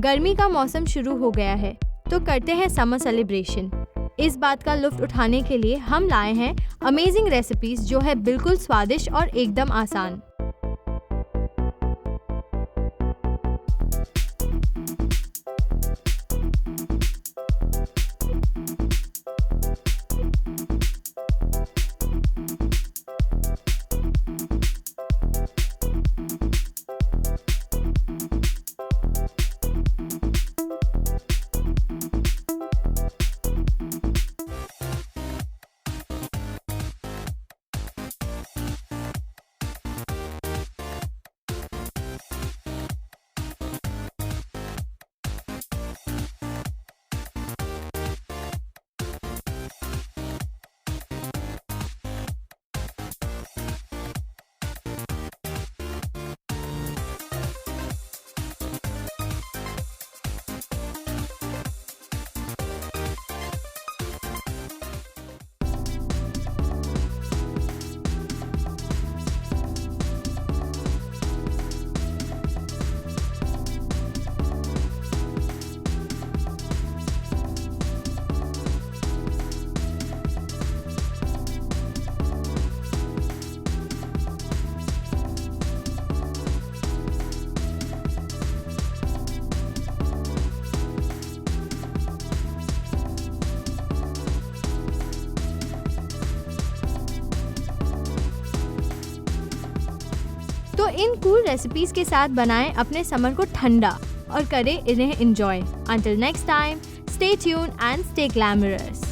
गर्मी का मौसम शुरू हो गया है, तो करते हैं समर सेलिब्रेशन। इस बात का लुत्फ उठाने के लिए हम लाए हैं अमेजिंग रेसिपीज जो है बिल्कुल स्वादिष्ट और एकदम आसान। तो इन कूल रेसिपीज के साथ बनाएं अपने समर को ठंडा और करें इन्हें enjoy. Until next time, stay tuned and stay glamorous.